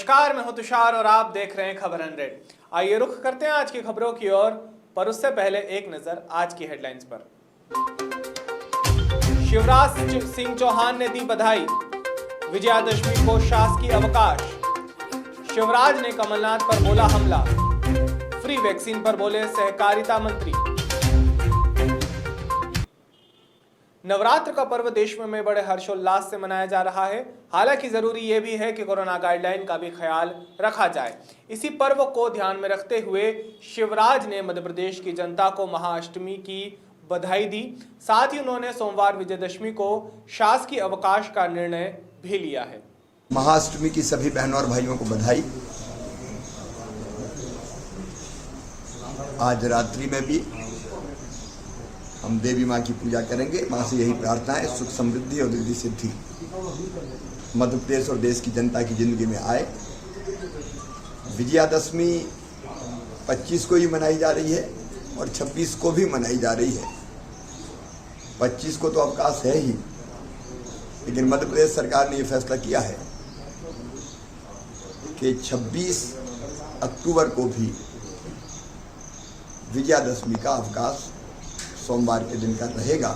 नमस्कार, मैं हूं तुषार और आप देख रहे हैं खबर 100। आइए रुख करते हैं आज की खबरों की ओर, पर उससे पहले एक नजर आज की हेडलाइंस पर। शिवराज सिंह चौहान ने दी बधाई, विजयादशमी को शासकीय अवकाश। शिवराज ने कमलनाथ पर बोला हमला, फ्री वैक्सीन पर बोले सहकारिता मंत्री। नवरात्र का पर्व देश में बड़े हर्षोल्लास से मनाया जा रहा है। हालांकि जरूरी यह भी है कि कोरोना गाइडलाइन का भी ख्याल रखा जाए। इसी पर्व को ध्यान में रखते हुए शिवराज ने मध्य प्रदेश की जनता को महाअष्टमी की बधाई दी। साथ ही उन्होंने सोमवार विजयदशमी को शासकीय अवकाश का निर्णय भी लिया है। महाअष्टमी की सभी बहनों और भाइयों को बधाई। आज रात्रि में भी हम देवी माँ की पूजा करेंगे। माँ से यही प्रार्थना है, सुख समृद्धि और रिद्धि सिद्धि मध्य प्रदेश और देश की जनता की जिंदगी में आए। विजयादशमी 25 को ही मनाई जा रही है और 26 को भी मनाई जा रही है। 25 को तो अवकाश है ही, लेकिन मध्य प्रदेश सरकार ने यह फैसला किया है कि 26 अक्टूबर को भी विजयादशमी का अवकाश सोमवार के दिन का रहेगा,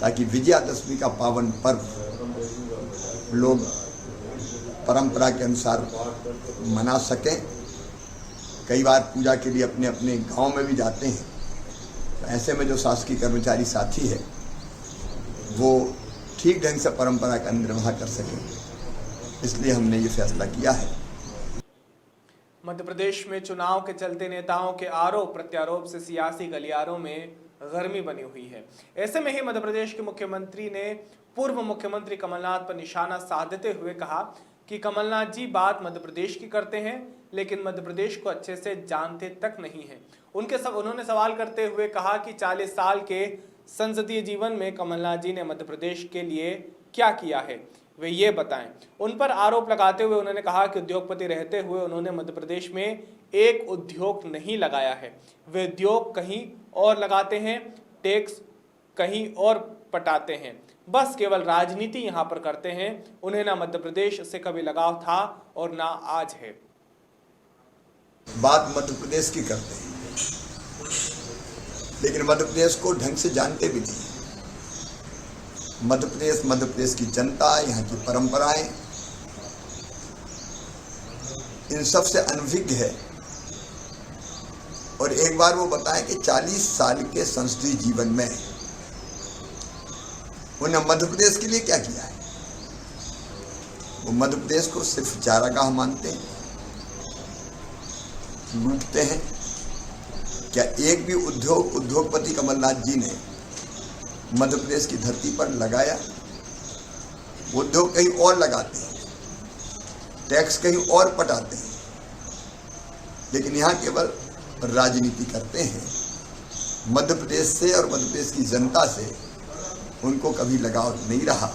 ताकि विजयादशमी का पावन पर्व लोग परंपरा के अनुसार मना सकें। कई बार पूजा के लिए अपने अपने गांव में भी जाते हैं, तो ऐसे में जो शासकीय कर्मचारी साथी है वो ठीक ढंग से परंपरा का निर्वाह कर सकें, इसलिए हमने ये फैसला किया है। मध्य प्रदेश में चुनाव के चलते नेताओं के आरोप प्रत्यारोप से सियासी गलियारों में गर्मी बनी हुई है। ऐसे में ही मध्य प्रदेश के मुख्यमंत्री ने पूर्व मुख्यमंत्री कमलनाथ पर निशाना साधते हुए कहा कि कमलनाथ जी बात मध्य प्रदेश की करते हैं, लेकिन मध्य प्रदेश को अच्छे से जानते तक नहीं हैं। उन्होंने सवाल करते हुए कहा कि 40 साल के संसदीय जीवन में कमलनाथ जी ने मध्य प्रदेश के लिए क्या किया है, वे ये बताएं। उन पर आरोप लगाते हुए उन्होंने कहा कि उद्योगपति रहते हुए उन्होंने मध्य प्रदेश में एक उद्योग नहीं लगाया है। वे उद्योग कहीं और लगाते हैं, टैक्स कहीं और पटाते हैं, बस केवल राजनीति यहाँ पर करते हैं। उन्हें ना मध्य प्रदेश से कभी लगाव था और ना आज है। बात मध्य प्रदेश की करते हैं, लेकिन मध्य प्रदेश को ढंग से जानते भी नहीं। मध्य प्रदेश की जनता, यहाँ की परंपराएं, इन सब से अनभिज्ञ है। और एक बार वो बताएं कि 40 साल के संसदीय जीवन में उन्होंने मध्य प्रदेश के लिए क्या किया है। वो मध्य प्रदेश को सिर्फ चारागाह मानते हैं, लूटते हैं। क्या एक भी उद्योगपति कमलनाथ जी ने मध्य प्रदेश की धरती पर लगाया? उद्योग कहीं और लगाते हैं, टैक्स कहीं और पटाते हैं, लेकिन यहाँ केवल राजनीति करते हैं। मध्य प्रदेश से और मध्य प्रदेश की जनता से उनको कभी लगाव नहीं रहा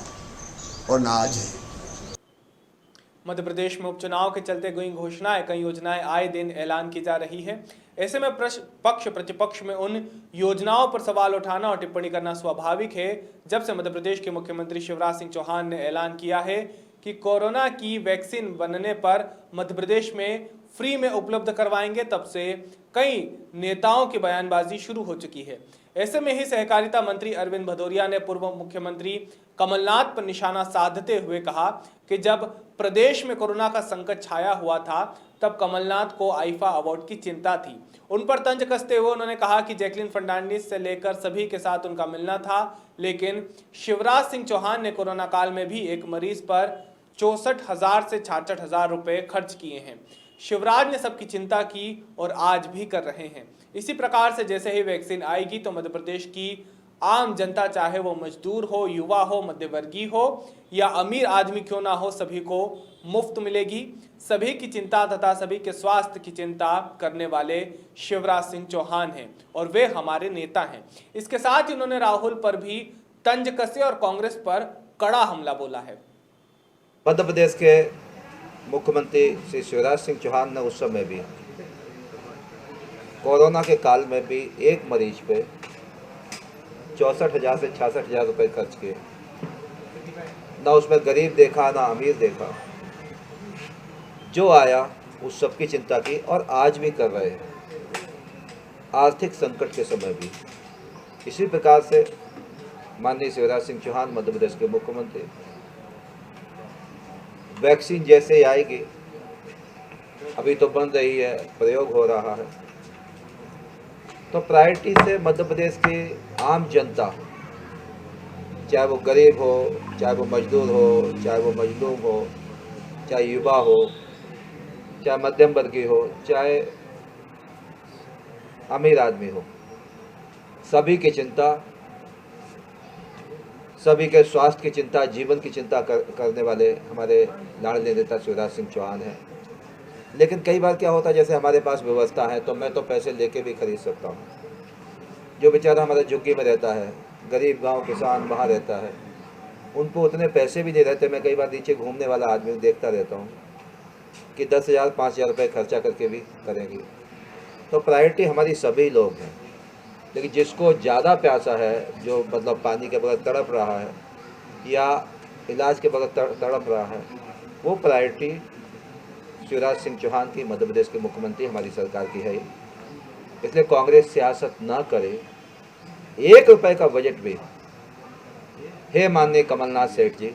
और ना आज है। मध्य प्रदेश में उपचुनाव के चलते कई योजनाएं आए दिन ऐलान की जा रही है। ऐसे में पक्ष प्रतिपक्ष में उन योजनाओं पर सवाल उठाना और टिप्पणी करना स्वाभाविक है। जब से मध्य प्रदेश के मुख्यमंत्री शिवराज सिंह चौहान ने ऐलान किया है कि कोरोना की वैक्सीन बनने पर मध्य प्रदेश में फ्री में उपलब्ध करवाएंगे, तब से कई नेताओं की बयानबाजी शुरू हो चुकी है। ऐसे में ही सहकारिता मंत्री अरविंद भदौरिया ने पूर्व मुख्यमंत्री कमलनाथ पर निशाना साधते हुए कहा कि जब प्रदेश में कोरोना का संकट छाया हुआ था तब कमलनाथ को आईफा अवार्ड की चिंता थी। उन पर तंज कसते हुए उन्होंने कहा कि जैकलीन फर्नांडिस से लेकर सभी के साथ उनका मिलना था, लेकिन शिवराज सिंह चौहान ने कोरोना काल में भी एक मरीज पर 64,000 से 66,000 रुपए खर्च किए हैं। शिवराज ने सबकी चिंता की और आज भी कर रहे हैं। इसी प्रकार से जैसे ही वैक्सीन आएगी तो मध्य प्रदेश की आम जनता, चाहे वो मजदूर हो, युवा हो, मध्यवर्गीय हो या अमीर आदमी क्यों ना हो, सभी को मुफ्त मिलेगी। सभी की चिंता तथा सभी के स्वास्थ्य की चिंता करने वाले शिवराज सिंह चौहान हैं और वे हमारे नेता हैं। इसके साथ ही उन्होंने राहुल पर भी तंज कसे और कांग्रेस पर कड़ा हमला बोला है। मध्य प्रदेश के मुख्यमंत्री श्री शिवराज सिंह चौहान ने उस समय भी कोरोना के काल में भी एक मरीज पे 64,000 से 66,000 रुपये खर्च किए। ना उसमें गरीब देखा ना अमीर देखा। जो आया उस सब की चिंता की और आज भी कर रहे हैं, आर्थिक संकट के समय भी। इसी प्रकार से माननीय शिवराज सिंह चौहान मध्य प्रदेश के मुख्यमंत्री, वैक्सीन जैसे ही आएगी, अभी तो बन रही है, प्रयोग हो रहा है, तो प्रायोरिटी से मध्य प्रदेश की आम जनता, चाहे वो गरीब हो, चाहे वो मजदूर हो, चाहे वो मजलूम हो, चाहे युवा हो, चाहे मध्यम वर्गीय हो, चाहे अमीर आदमी हो, सभी की चिंता, सभी के स्वास्थ्य की चिंता, जीवन की चिंता करने वाले हमारे लाडले नेता शिवराज सिंह चौहान हैं। लेकिन कई बार क्या होता है, जैसे हमारे पास व्यवस्था है तो मैं तो पैसे लेके भी खरीद सकता हूँ। जो बेचारा हमारे झुग्गी में रहता है, गरीब गांव किसान वहाँ रहता है, उनको उतने पैसे भी नहीं रहते। मैं कई बार नीचे घूमने वाला आदमी देखता रहता हूँ कि 10,000 5,000 रुपये खर्चा करके भी करेंगे। तो प्रायोरिटी हमारी सभी लोग हैं, लेकिन जिसको ज़्यादा प्यासा है, जो मतलब पानी के बगैर तड़प रहा है या इलाज के बगैर तड़प रहा है, वो प्रायोरिटी शिवराज सिंह चौहान की, मध्य प्रदेश के मुख्यमंत्री हमारी सरकार की है। इसलिए कांग्रेस सियासत ना करे, 1 रुपये का बजट भी। हे माननीय कमलनाथ सेठ जी,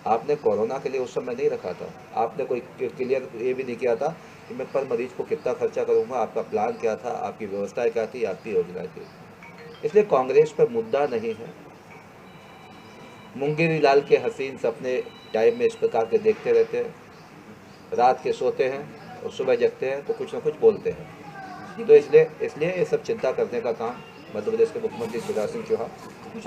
आपने कोरोना के लिए उस समय नहीं रखा था, आपने कोई क्लियर ये भी नहीं किया था कि मैं पर मरीज को कितना खर्चा करूंगा, आपका प्लान क्या था, आपकी व्यवस्थाएं क्या थी, आपकी योजनाएं थी। इसलिए कांग्रेस पर मुद्दा नहीं है। मुंगेरी लाल के हसीन सपने टाइम में इस प्रकार के देखते रहते हैं, रात के सोते हैं और सुबह जगते हैं तो कुछ ना कुछ बोलते हैं। तो इसलिए ये सब चिंता करने का काम मध्य प्रदेश के मुख्यमंत्री शिवराज सिंह चौहान,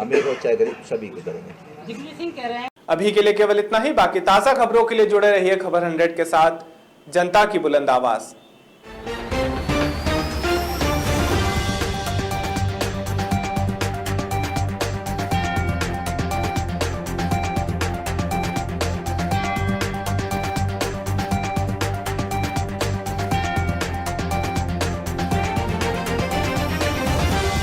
अमीर हो चाहे गरीब, सभी की करेंगे। अभी के लिए केवल इतना ही। बाकी ताज़ा खबरों के लिए जुड़े रहिए खबर 100 के साथ, जनता की बुलंद आवाज़।